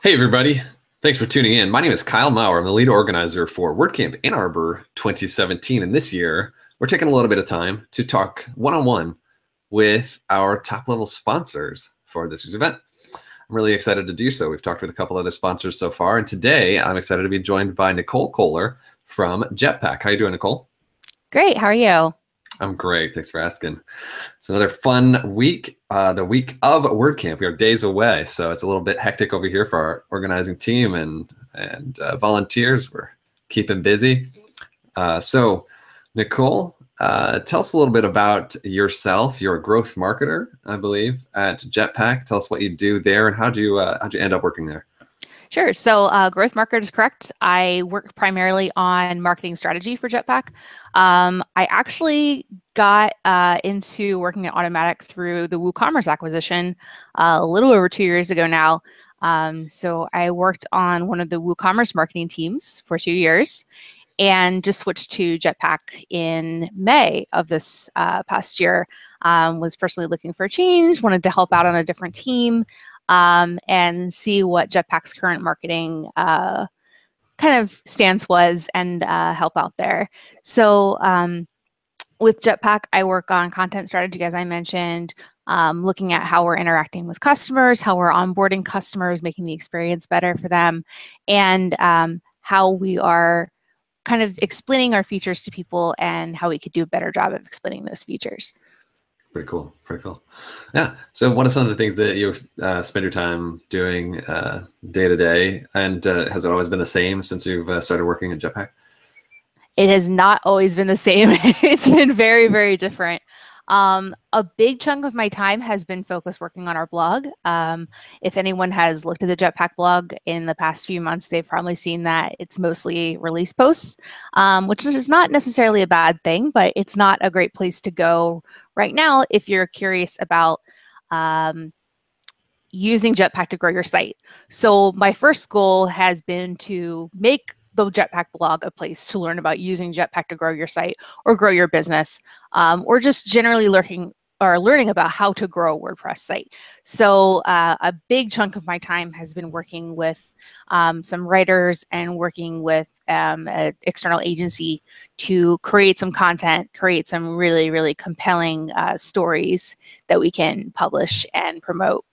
Hey, everybody. Thanks for tuning in. My name is Kyle Maurer. I'm the lead organizer for WordCamp Ann Arbor 2017. And this year, we're taking a little bit of time to talk one-on-one with our top-level sponsors for this year's event. I'm really excited to do so. We've talked with a couple other sponsors so far. And today, I'm excited to be joined by Nicole Kohler from Jetpack. How you doing, Nicole? Great. How are you? I'm great. Thanks for asking. It's another fun week, the week of WordCamp. We are days away, so it's a little bit hectic over here for our organizing team and volunteers. We're keeping busy. So, Nicole, tell us a little bit about yourself. You're a growth marketer, I believe, at Jetpack. Tell us what you do there and how'd you end up working there? Sure. So growth marketer is correct. I work primarily on marketing strategy for Jetpack. I actually got into working at Automatic through the WooCommerce acquisition a little over 2 years ago now. So I worked on one of the WooCommerce marketing teams for 2 years and just switched to Jetpack in May of this past year. Was personally looking for a change, wanted to help out on a different team. And see what Jetpack's current marketing kind of stance was and help out there. So with Jetpack, I work on content strategy, as I mentioned, looking at how we're interacting with customers, how we're onboarding customers, making the experience better for them, and how we are kind of explaining our features to people and how we could do a better job of explaining those features. Pretty cool. Pretty cool. Yeah. So what are some of the things that you spend your time doing day to day? And has it always been the same since you've started working at Jetpack? It has not always been the same. It's been very, very different. A big chunk of my time has been focused working on our blog. If anyone has looked at the Jetpack blog in the past few months, they've probably seen that it's mostly release posts, which is not necessarily a bad thing, but it's not a great place to go right now if you're curious about using Jetpack to grow your site. So my first goal has been to make the Jetpack blog a place to learn about using Jetpack to grow your site or grow your business, or just generally learning about how to grow a WordPress site. So a big chunk of my time has been working with some writers and working with an external agency to create some content, create some really, really compelling stories that we can publish and promote.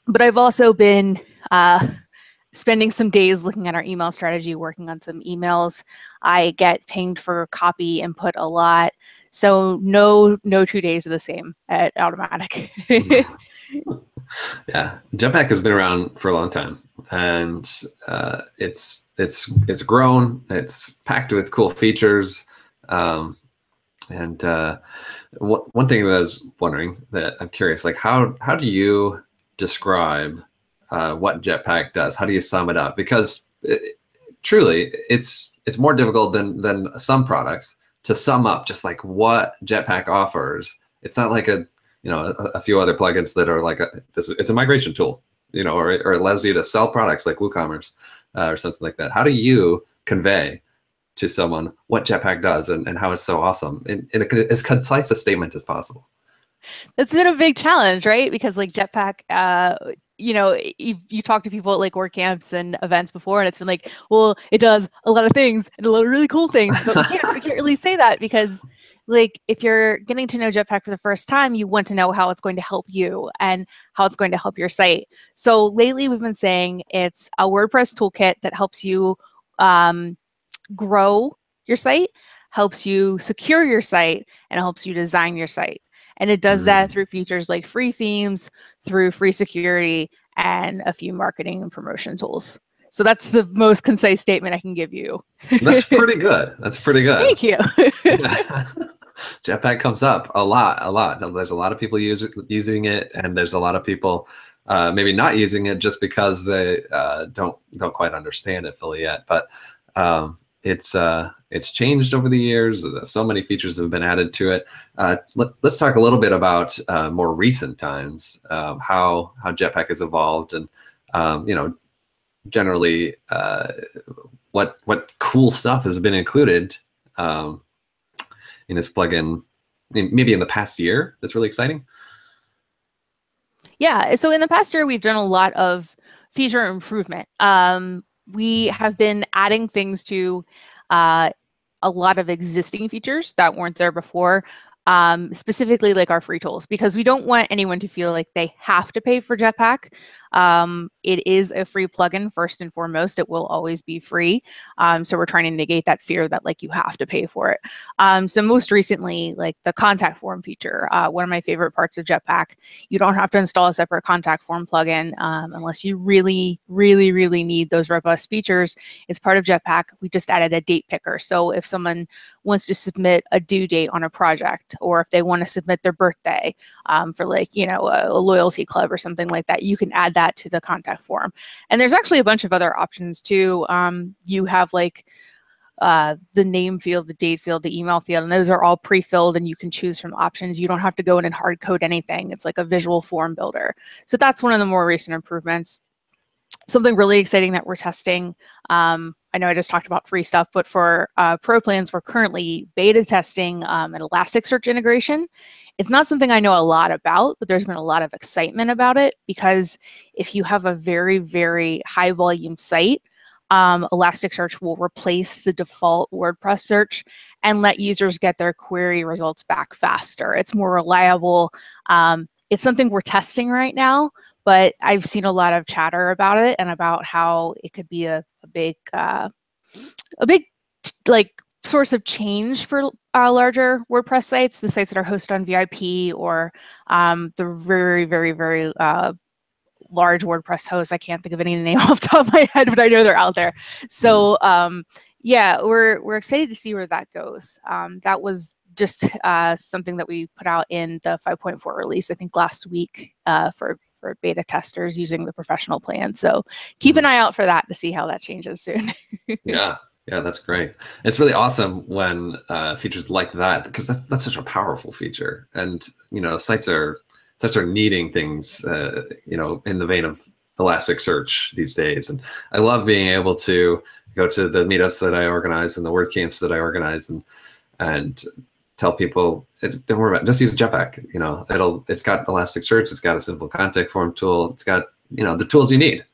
But I've also been spending some days looking at our email strategy, working on some emails. I get pinged for copy input a lot. So no 2 days are the same at Automatic. Yeah, Jetpack has been around for a long time, and it's grown. It's packed with cool features. And one thing that I was wondering, that I'm curious, like how do you describe what Jetpack does? How do you sum it up? Because truly, it's more difficult than some products to sum up just like what Jetpack offers. It's not like a few other plugins that are like it's a migration tool, or it allows you to sell products like WooCommerce or something like that. How do you convey to someone what Jetpack does and how it's so awesome in as concise a statement as possible? It's been a big challenge, right? Because like Jetpack, you talk to people at like WordCamps and events before, and it's been like, well, it does a lot of things and a lot of really cool things, but we can't really say that because like if you're getting to know Jetpack for the first time, you want to know how it's going to help you and how it's going to help your site. So lately we've been saying it's a WordPress toolkit that helps you grow your site, helps you secure your site, and helps you design your site. And it does that through features like free themes, through free security, and a few marketing and promotion tools. So that's the most concise statement I can give you. That's pretty good. That's pretty good. Thank you. Yeah. Jetpack comes up a lot. There's a lot of people using it, and there's a lot of people maybe not using it just because they don't quite understand it fully yet. But it's changed over the years. So many features have been added to it. Let's talk a little bit about more recent times, how Jetpack has evolved, and generally what cool stuff has been included in this plugin, maybe in the past year. That's really exciting. Yeah. So in the past year, we've done a lot of feature improvement. We have been adding things to a lot of existing features that weren't there before. Specifically like our free tools, because we don't want anyone to feel like they have to pay for Jetpack. It is a free plugin first and foremost. It will always be free. So we're trying to negate that fear that like you have to pay for it. So most recently, like the contact form feature, one of my favorite parts of Jetpack, you don't have to install a separate contact form plugin unless you really, really, really need those robust features. It's part of Jetpack. We just added a date picker. So if someone wants to submit a due date on a project, or if they want to submit their birthday for like, you know, a loyalty club or something like that, you can add that to the contact form. And there's actually a bunch of other options too. You have like the name field, the date field, the email field, and those are all pre-filled and you can choose from options. You don't have to go in and hard code anything. It's like a visual form builder. So that's one of the more recent improvements. Something really exciting that we're testing. I know I just talked about free stuff, but for pro plans, we're currently beta testing an Elasticsearch integration. It's not something I know a lot about, but there's been a lot of excitement about it because if you have a very, very high volume site, Elasticsearch will replace the default WordPress search and let users get their query results back faster. It's more reliable. It's something we're testing right now, but I've seen a lot of chatter about it and about how it could be a big like source of change for larger WordPress sites, the sites that are hosted on VIP or the very, very, very large WordPress hosts. I can't think of any name off the top of my head, but I know they're out there. So yeah, we're excited to see where that goes. That was just something that we put out in the 5.4 release, I think last week for beta testers using the professional plan. So keep an eye out for that to see how that changes soon. Yeah, that's great. It's really awesome when features like that, because that's such a powerful feature. And you know, sites are needing things, you know, in the vein of Elasticsearch these days. And I love being able to go to the meetups that I organize and the WordCamps that I organize and tell people, don't worry about it, just use Jetpack. You know, it's got Elasticsearch, it's got a simple contact form tool, it's got, you know, the tools you need,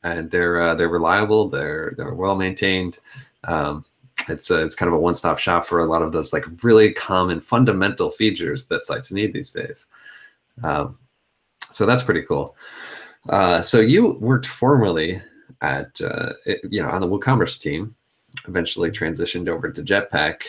and they're reliable, they're well maintained. It's kind of a one-stop shop for a lot of those like really common fundamental features that sites need these days. So that's pretty cool. So you worked formerly at you know, on the WooCommerce team, eventually transitioned over to Jetpack.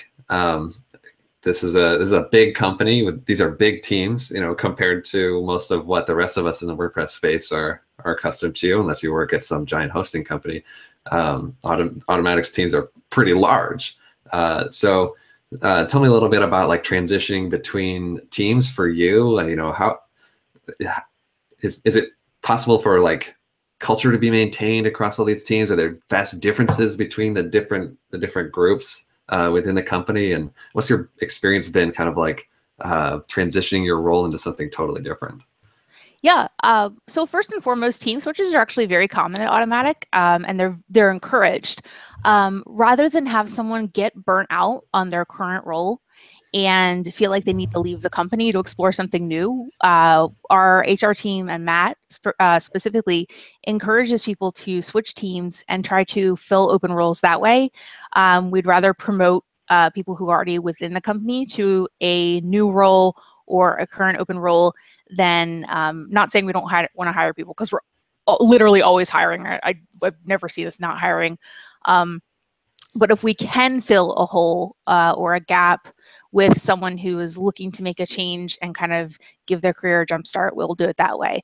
This is a big company. These are big teams, you know, compared to most of what the rest of us in the WordPress space are accustomed to, unless you work at some giant hosting company. Automatic's teams are pretty large. So tell me a little bit about like transitioning between teams for you. You know, how is it possible for like culture to be maintained across all these teams? Are there vast differences between the different groups within the company? And what's your experience been kind of like transitioning your role into something totally different? Yeah. So first and foremost, team switches are actually very common at Automatic, and they're encouraged. Rather than have someone get burnt out on their current role and feel like they need to leave the company to explore something new, our HR team and Matt specifically encourages people to switch teams and try to fill open roles that way. We'd rather promote people who are already within the company to a new role or a current open role than not saying we don't want to hire people, because we're literally always hiring. I've never seen us not hiring. But if we can fill a hole or a gap with someone who is looking to make a change and kind of give their career a jump start, we'll do it that way.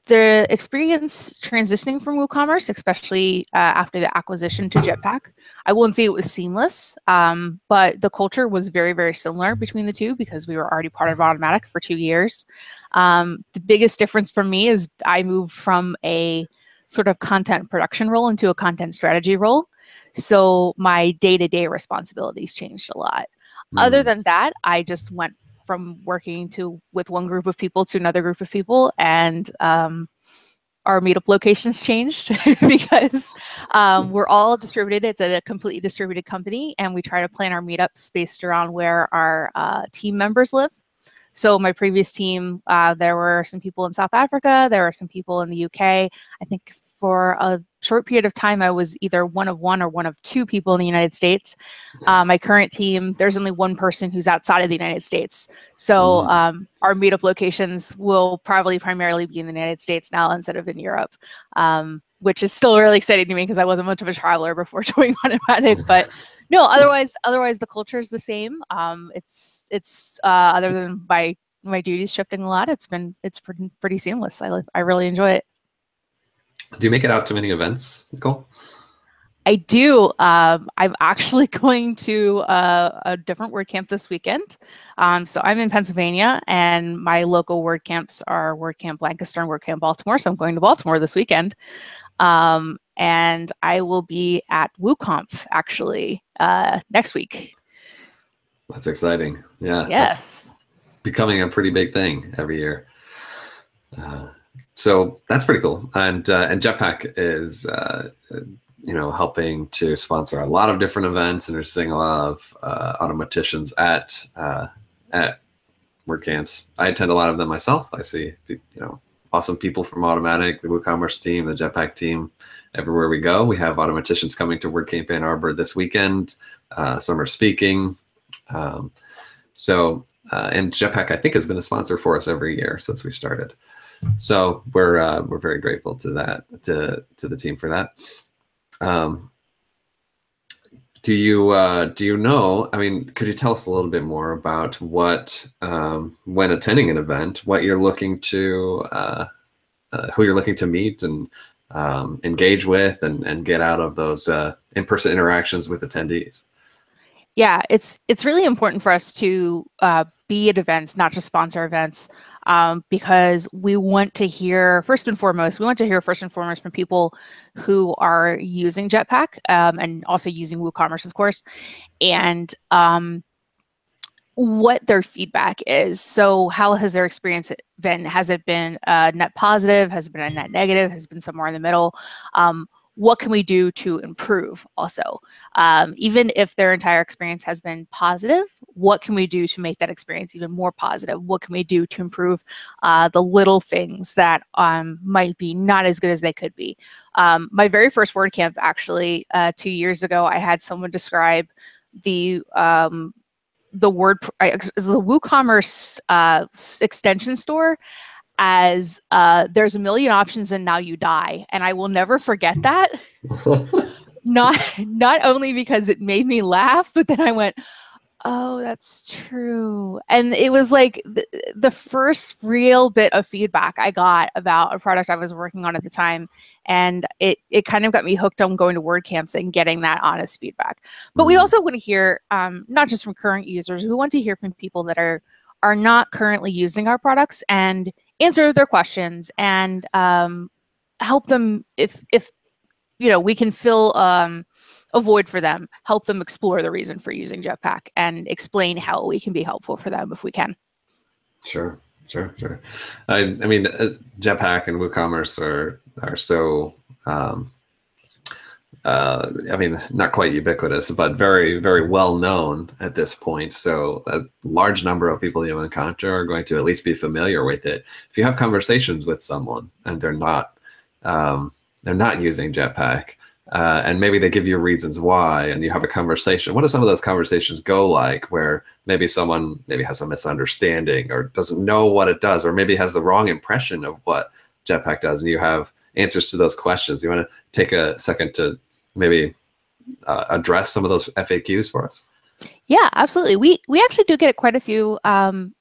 The experience transitioning from WooCommerce, especially after the acquisition to Jetpack, I wouldn't say it was seamless, but the culture was very, very similar between the two because we were already part of Automatic for 2 years. The biggest difference for me is I moved from a sort of content production role into a content strategy role. So my day-to-day responsibilities changed a lot. Other than that, I just went from working with one group of people to another group of people, and our meetup locations changed because we're all distributed. It's a completely distributed company, and we try to plan our meetups based around where our team members live. So my previous team, there were some people in South Africa, there were some people in the UK. I think for a short period of time, I was either one of one or one of two people in the United States. My current team, there's only one person who's outside of the United States. So our meetup locations will probably primarily be in the United States now instead of in Europe, which is still really exciting to me because I wasn't much of a traveler before joining Automatic. But no, otherwise the culture is the same. It's other than my duties shifting a lot, it's pretty seamless. I really enjoy it. Do you make it out to many events, Nicole? I do. I'm actually going to a different WordCamp this weekend. So I'm in Pennsylvania, and my local WordCamps are WordCamp Lancaster and WordCamp Baltimore. So I'm going to Baltimore this weekend. And I will be at WooConf actually next week. That's exciting. Yeah. Yes. That's becoming a pretty big thing every year. So that's pretty cool. And Jetpack is helping to sponsor a lot of different events, and we're seeing a lot of automaticians at WordCamps. I attend a lot of them myself. I see awesome people from Automatic, the WooCommerce team, the Jetpack team. Everywhere we go, we have automaticians coming to WordCamp Ann Arbor this weekend. Some are speaking. And Jetpack, I think, has been a sponsor for us every year since we started. So we're very grateful to the team for that. Do you know, I mean, could you tell us a little bit more about what, when attending an event, what you're looking to, who you're looking to meet and engage with and get out of those in-person interactions with attendees? Yeah, it's really important for us to be at events, not just sponsor events, because we want to hear, first and foremost from people who are using Jetpack and also using WooCommerce, of course, and what their feedback is. So how has their experience been? Has it been a net positive? Has it been a net negative? Has it been somewhere in the middle? What can we do to improve also? Even if their entire experience has been positive, what can we do to make that experience even more positive? What can we do to improve the little things that might be not as good as they could be? My very first WordCamp, actually, 2 years ago, I had someone describe the WooCommerce extension store as there's a million options and now you die. And I will never forget that. Not only because it made me laugh, but then I went, oh, that's true. And it was like the first real bit of feedback I got about a product I was working on at the time. And it kind of got me hooked on going to WordCamps and getting that honest feedback. But we also want to hear, not just from current users, we want to hear from people that are not currently using our products and answer their questions and help them if we can fill a void for them, help them explore the reason for using Jetpack and explain how we can be helpful for them if we can. Sure. I mean, Jetpack and WooCommerce are so I mean, not quite ubiquitous, but very, very well known at this point. So a large number of people you encounter are going to at least be familiar with it. If you have conversations with someone and they're not using Jetpack, and maybe they give you reasons why, and you have a conversation, what do some of those conversations go like, where maybe someone has a misunderstanding or doesn't know what it does, or maybe has the wrong impression of what Jetpack does, and you have answers to those questions? You want to take a second to maybe address some of those FAQs for us? Yeah, absolutely. We actually do get quite a few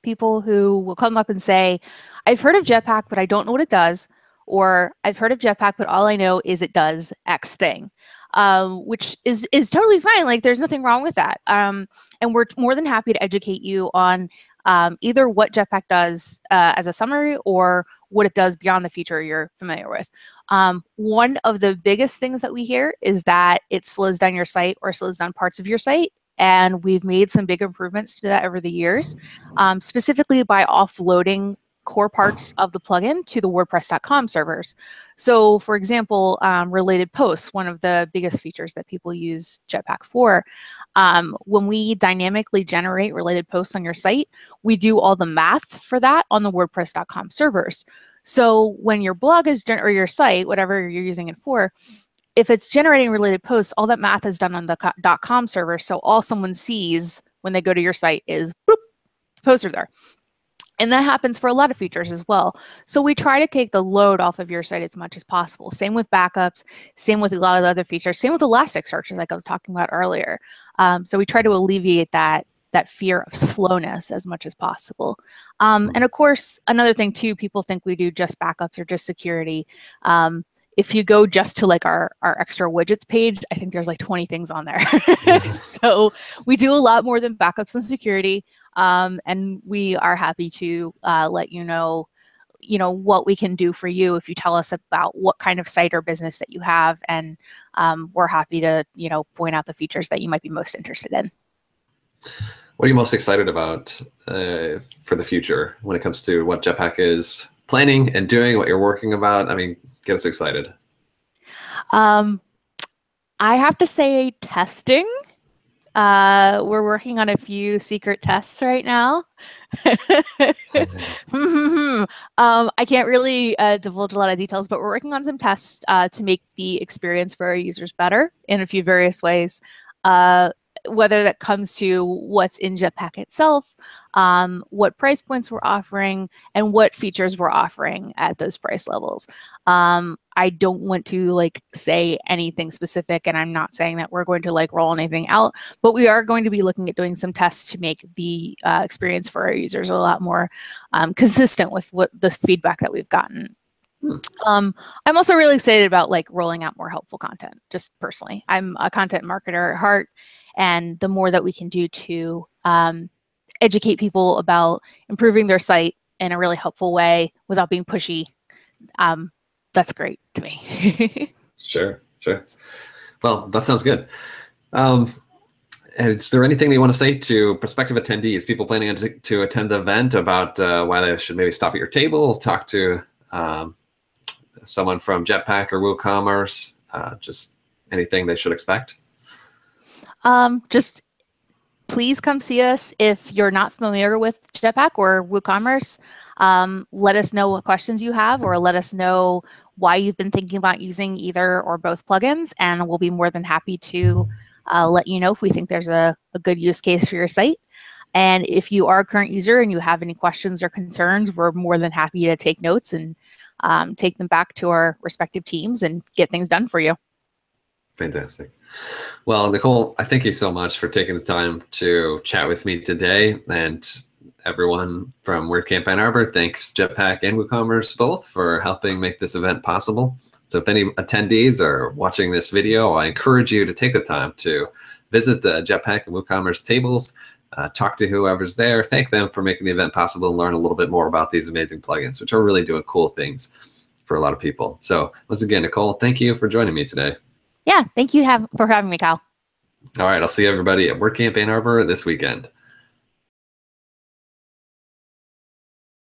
people who will come up and say, I've heard of Jetpack, but I don't know what it does. Or I've heard of Jetpack, but all I know is it does X thing, which is totally fine. Like, there's nothing wrong with that. And we're more than happy to educate you on either what Jetpack does as a summary or what it does beyond the feature you're familiar with. One of the biggest things that we hear is that it slows down your site or slows down parts of your site. And we've made some big improvements to that over the years, specifically by offloading core parts of the plugin to the WordPress.com servers. So for example, related posts, one of the biggest features that people use Jetpack for. When we dynamically generate related posts on your site, we do all the math for that on the WordPress.com servers. So when your blog is, or your site, whatever you're using it for, if it's generating related posts, all that math is done on the .com server. So all someone sees when they go to your site is, boop, posts are there. And that happens for a lot of features as well. So we try to take the load off of your site as much as possible. Same with backups, same with a lot of the other features, same with Elasticsearch, like I was talking about earlier. So we try to alleviate that fear of slowness as much as possible. And of course, another thing too, people think we do just backups or just security. If you go just to like our extra widgets page, I think there's like 20 things on there. So we do a lot more than backups and security. And we are happy to let you know what we can do for you if you tell us about what kind of site or business that you have. And we're happy to, point out the features that you might be most interested in. What are you most excited about for the future when it comes to what Jetpack is planning and doing, what you're working about? I mean, get us excited. I have to say testing. We're working on a few secret tests right now. I can't really divulge a lot of details, but we're working on some tests to make the experience for our users better in a few various ways. Whether that comes to what's in Jetpack itself, what price points we're offering, and what features we're offering at those price levels. I don't want to say anything specific, and I'm not saying that we're going to roll anything out, but we are going to be looking at doing some tests to make the experience for our users a lot more consistent with what the feedback that we've gotten. I'm also really excited about rolling out more helpful content, just personally. I'm a content marketer at heart, and the more that we can do to educate people about improving their site in a really helpful way without being pushy, that's great to me. Sure. Well, that sounds good. And is there anything that you want to say to prospective attendees, people planning to attend the event, about why they should maybe stop at your table, talk to someone from Jetpack or WooCommerce, just anything they should expect? Just please come see us if you're not familiar with Jetpack or WooCommerce. Let us know what questions you have, or let us know why you've been thinking about using either or both plugins, and we'll be more than happy to let you know if we think there's a good use case for your site. And if you are a current user and you have any questions or concerns, we're more than happy to take notes and take them back to our respective teams and get things done for you. Fantastic. Well, Nicole, I thank you so much for taking the time to chat with me today. And everyone from WordCamp Ann Arbor, thanks Jetpack and WooCommerce both for helping make this event possible. So if any attendees are watching this video, I encourage you to take the time to visit the Jetpack and WooCommerce tables, talk to whoever's there, thank them for making the event possible, and learn a little bit more about these amazing plugins, which are really doing cool things for a lot of people. So once again, Nicole, thank you for joining me today. Yeah, thank you for having me, Kyle. All right, I'll see everybody at WordCamp Ann Arbor this weekend.